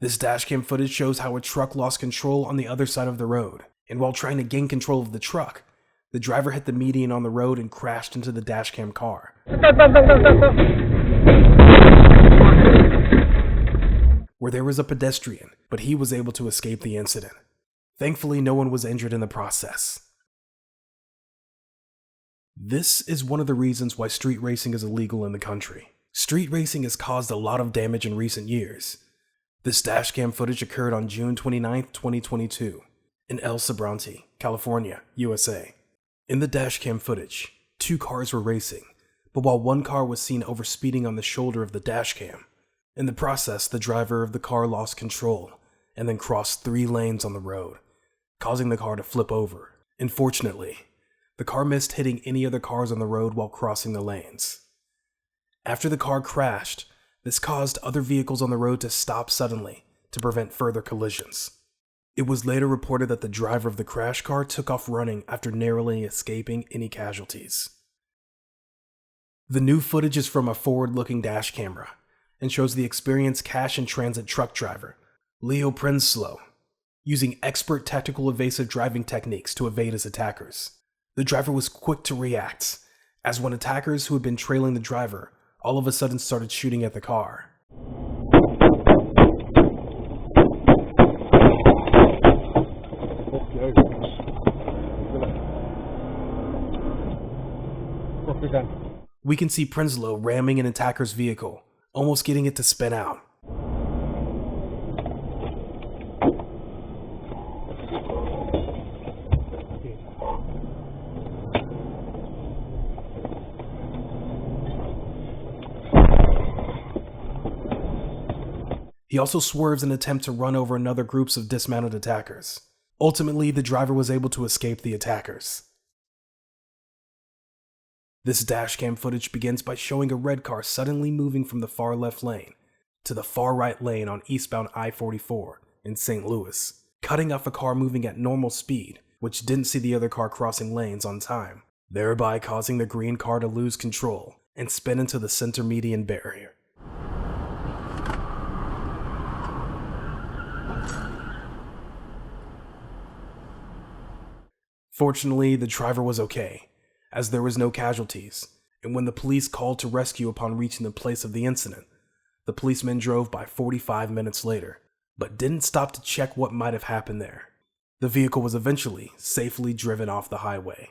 This dashcam footage shows how a truck lost control on the other side of the road, and while trying to gain control of the truck, the driver hit the median on the road and crashed into the dashcam car. Where there was a pedestrian, but he was able to escape the incident. Thankfully, no one was injured in the process. This is one of the reasons why street racing is illegal in the country. Street racing has caused a lot of damage in recent years. This dashcam footage occurred on June 29, 2022, in El Sobrante, California, USA. In the dashcam footage, 2 cars were racing, but while one car was seen overspeeding on the shoulder of the dashcam, in the process, the driver of the car lost control and then crossed 3 lanes on the road, causing the car to flip over. Unfortunately, the car missed hitting any other cars on the road while crossing the lanes. After the car crashed, this caused other vehicles on the road to stop suddenly to prevent further collisions. It was later reported that the driver of the crash car took off running after narrowly escaping any casualties. The new footage is from a forward-looking dash camera and shows the experienced cash and transit truck driver, Leo Prenslow, using expert tactical evasive driving techniques to evade his attackers. The driver was quick to react, as when attackers who had been trailing the driver all of a sudden started shooting at the car. We can see Prenslow ramming an attacker's vehicle, almost getting it to spin out. He also swerves in an attempt to run over another groups of dismounted attackers. Ultimately, the driver was able to escape the attackers. This dashcam footage begins by showing a red car suddenly moving from the far left lane to the far right lane on eastbound I-44 in St. Louis, cutting off a car moving at normal speed, which didn't see the other car crossing lanes on time, thereby causing the green car to lose control and spin into the center median barrier. Fortunately, the driver was okay, as there was no casualties, and when the police called to rescue upon reaching the place of the incident, the policemen drove by 45 minutes later, but didn't stop to check what might have happened there. The vehicle was eventually safely driven off the highway.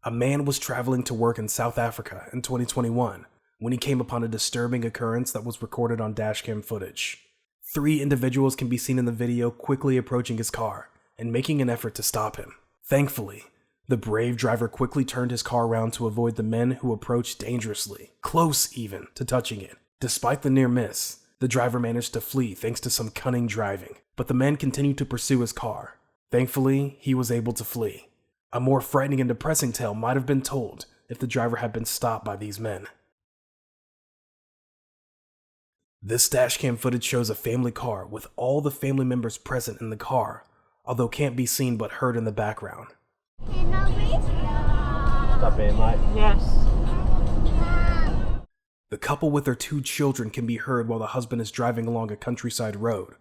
A man was traveling to work in South Africa in 2021 when he came upon a disturbing occurrence that was recorded on dashcam footage. 3 individuals can be seen in the video quickly approaching his car and making an effort to stop him. Thankfully, the brave driver quickly turned his car around to avoid the men who approached dangerously, close even to touching it. Despite the near miss, the driver managed to flee thanks to some cunning driving, but the men continued to pursue his car. Thankfully, he was able to flee. A more frightening and depressing tale might have been told if the driver had been stopped by these men. This dashcam footage shows a family car with all the family members present in the car, although can't be seen but heard in the background. Stop being late. Yes. The couple with their 2 children can be heard while the husband is driving along a countryside road,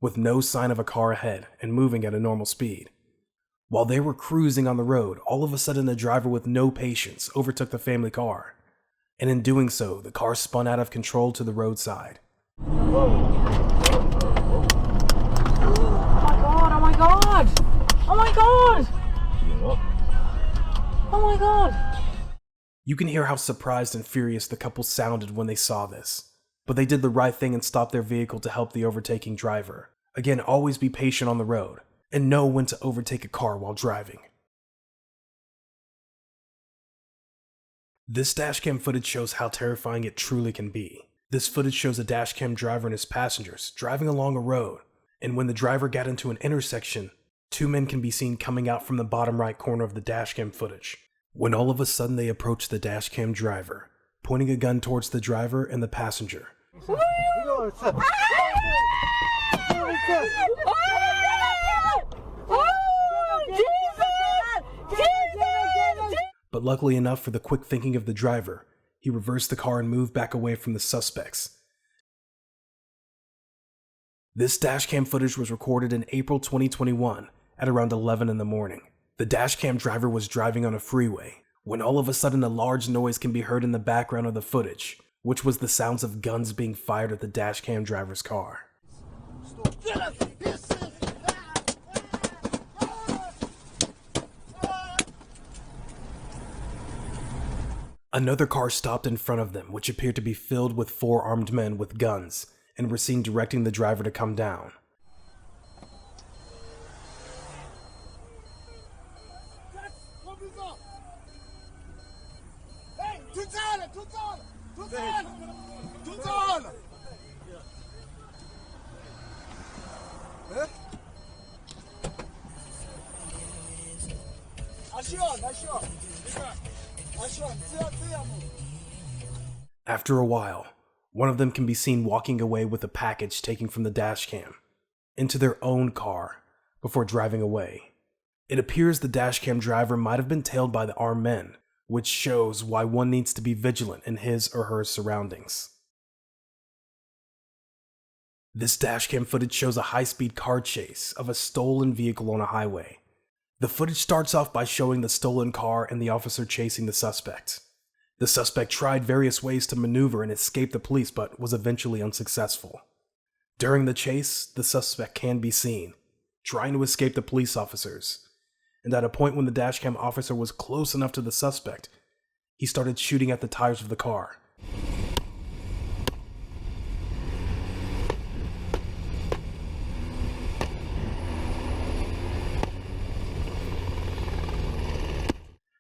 with no sign of a car ahead and moving at a normal speed. While they were cruising on the road, all of a sudden the driver with no patience overtook the family car, and in doing so, the car spun out of control to the roadside. Whoa. Oh my god! Oh my god! Oh my god! You can hear how surprised and furious the couple sounded when they saw this, but they did the right thing and stopped their vehicle to help the overtaking driver. Again, always be patient on the road, and know when to overtake a car while driving. This dashcam footage shows how terrifying it truly can be. This footage shows a dashcam driver and his passengers driving along a road, and when the driver got into an intersection, 2 men can be seen coming out from the bottom right corner of the dashcam footage, when all of a sudden they approach the dashcam driver, pointing a gun towards the driver and the passenger. luckily enough for the quick thinking of the driver, he reversed the car and moved back away from the suspects. This dashcam footage was recorded in April 2021 at around 11 in the morning. The dashcam driver was driving on a freeway when all of a sudden a large noise can be heard in the background of the footage, which was the sounds of guns being fired at the dashcam driver's car. Another car stopped in front of them, which appeared to be filled with 4 armed men with guns, and were seen directing the driver to come down. After a while, one of them can be seen walking away with a package taken from the dashcam into their own car before driving away. It appears the dashcam driver might have been tailed by the armed men, which shows why one needs to be vigilant in his or her surroundings. This dashcam footage shows a high-speed car chase of a stolen vehicle on a highway. The footage starts off by showing the stolen car and the officer chasing the suspect. The suspect tried various ways to maneuver and escape the police, but was eventually unsuccessful. During the chase, the suspect can be seen trying to escape the police officers, and at a point when the dashcam officer was close enough to the suspect, he started shooting at the tires of the car.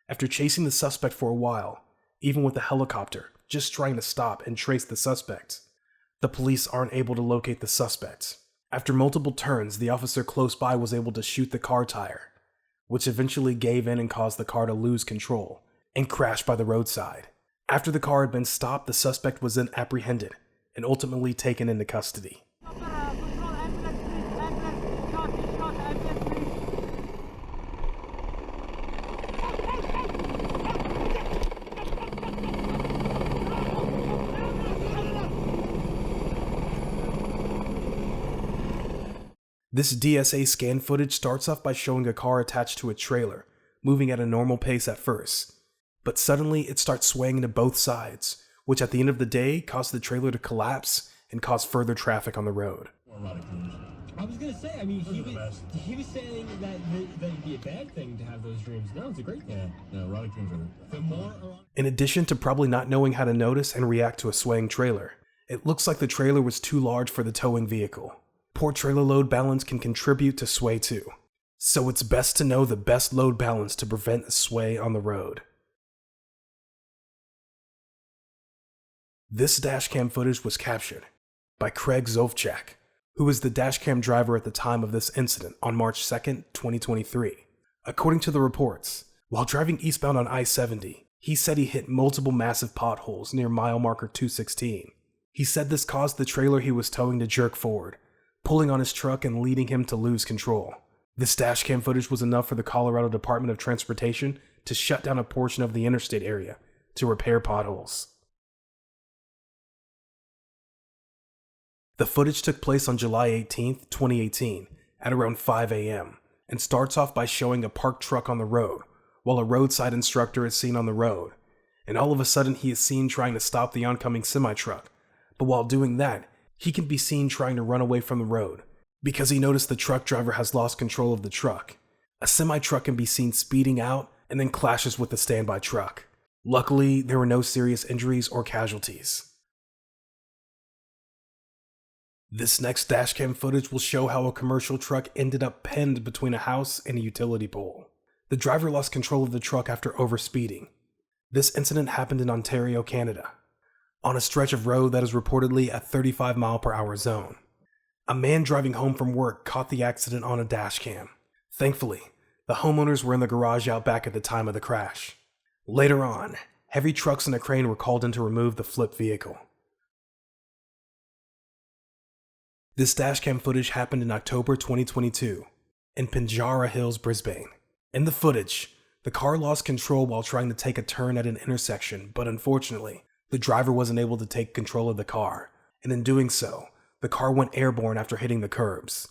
After chasing the suspect for a while, even with the helicopter just trying to stop and trace the suspect, the police aren't able to locate the suspect. After multiple turns, the officer close by was able to shoot the car tire, which eventually gave in and caused the car to lose control and crash by the roadside. After the car had been stopped, the suspect was then apprehended and ultimately taken into custody. This DSA scan footage starts off by showing a car attached to a trailer, moving at a normal pace at first, but suddenly it starts swaying to both sides, which at the end of the day caused the trailer to collapse and cause further traffic on the road. I was gonna say, I mean, he was saying that it'd be a bad thing to have those dreams. No, it's a great thing. Yeah, erotic dreams are the more. In addition to probably not knowing how to notice and react to a swaying trailer, it looks like the trailer was too large for the towing vehicle. Poor trailer load balance can contribute to sway too, so it's best to know the best load balance to prevent a sway on the road. This dashcam footage was captured by Craig Zovchak, who was the dashcam driver at the time of this incident on March 2nd, 2023. According to the reports, while driving eastbound on I-70, he said he hit multiple massive potholes near mile marker 216. He said this caused the trailer he was towing to jerk forward, pulling on his truck and leading him to lose control. This dashcam footage was enough for the Colorado Department of Transportation to shut down a portion of the interstate area to repair potholes. The footage took place on July 18th, 2018 at around 5 a.m. and starts off by showing a parked truck on the road while a roadside instructor is seen on the road, and all of a sudden he is seen trying to stop the oncoming semi-truck, but while doing that, he can be seen trying to run away from the road because he noticed the truck driver has lost control of the truck. A semi-truck can be seen speeding out and then clashes with the standby truck. Luckily, there were no serious injuries or casualties. This next dashcam footage will show how a commercial truck ended up pinned between a house and a utility pole. The driver lost control of the truck after overspeeding. This incident happened in Ontario, Canada, on a stretch of road that is reportedly a 35-mile-per-hour zone. A man driving home from work caught the accident on a dashcam. Thankfully, the homeowners were in the garage out back at the time of the crash. Later on, heavy trucks and a crane were called in to remove the flipped vehicle. This dashcam footage happened in October 2022 in Pinjarra Hills, Brisbane. In the footage, The car lost control while trying to take a turn at an intersection, but unfortunately, the driver wasn't able to take control of the car, and in doing so, the car went airborne after hitting the curbs.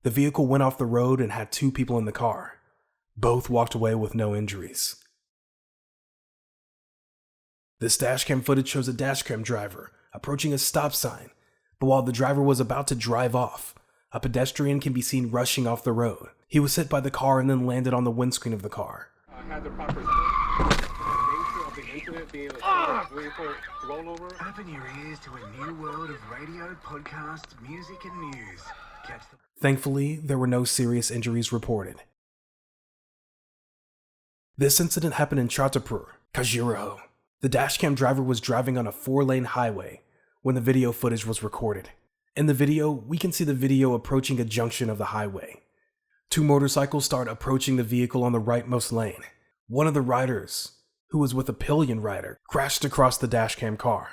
The vehicle went off the road and had 2 people in the car. Both walked away with no injuries. This dashcam footage shows a dashcam driver approaching a stop sign, but while the driver was about to drive off, a pedestrian can be seen rushing off the road. He was hit by the car and then landed on the windscreen of the car. Had the proper nature of the incident being a vehicle rollover. Open your ears to a new world of radio, podcasts, music, and news. Catch the... Thankfully, there were no serious injuries reported. This incident happened in Chhatarpur, Khajuraho. The dashcam driver was driving on a 4-lane highway when the video footage was recorded. In the video, we can see the video approaching a junction of the highway. 2 motorcycles start approaching the vehicle on the rightmost lane. One of the riders, who was with a pillion rider, crashed across the dashcam car.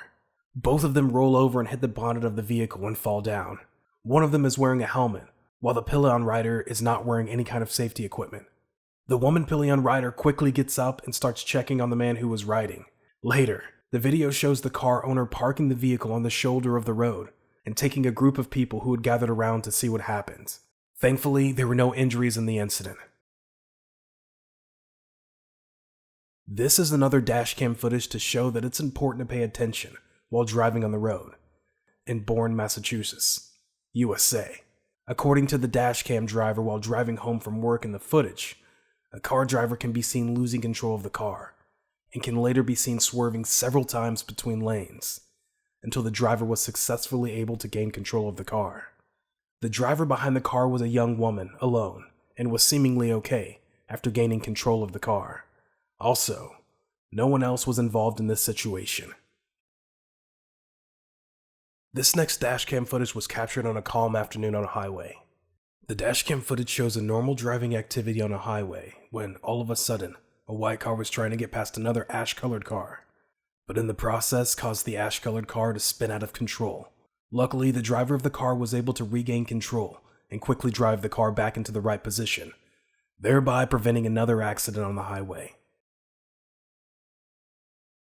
Both of them roll over and hit the bonnet of the vehicle and fall down. One of them is wearing a helmet, while the pillion rider is not wearing any kind of safety equipment. The woman pillion rider quickly gets up and starts checking on the man who was riding. Later, the video shows the car owner parking the vehicle on the shoulder of the road and taking a group of people who had gathered around to see what happened. Thankfully, there were no injuries in the incident. This is another dashcam footage to show that it's important to pay attention while driving on the road. In Bourne, Massachusetts, USA. According to the dashcam driver while driving home from work in the footage, a car driver can be seen losing control of the car and can later be seen swerving several times between lanes until the driver was successfully able to gain control of the car. The driver behind the car was a young woman, alone, and was seemingly okay after gaining control of the car. Also, no one else was involved in this situation. This next dashcam footage was captured on a calm afternoon on a highway. The dashcam footage shows a normal driving activity on a highway when, all of a sudden, a white car was trying to get past another ash-colored car, but in the process caused the ash-colored car to spin out of control. Luckily, the driver of the car was able to regain control and quickly drive the car back into the right position, thereby preventing another accident on the highway.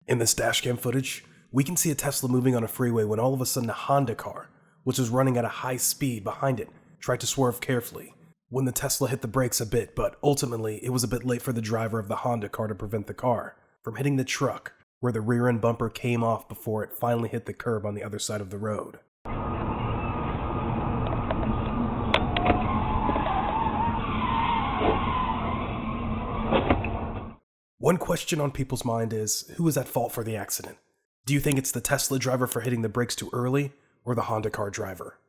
In this dashcam footage, we can see a Tesla moving on a freeway when all of a sudden a Honda car, which was running at a high speed behind it, tried to swerve carefully. When the Tesla hit the brakes a bit, but ultimately it was a bit late for the driver of the Honda car to prevent the car from hitting the truck, where the rear end bumper came off before it finally hit the curb on the other side of the road. One question on people's mind is, who is at fault for the accident? Do you think it's the Tesla driver for hitting the brakes too early, or the Honda car driver?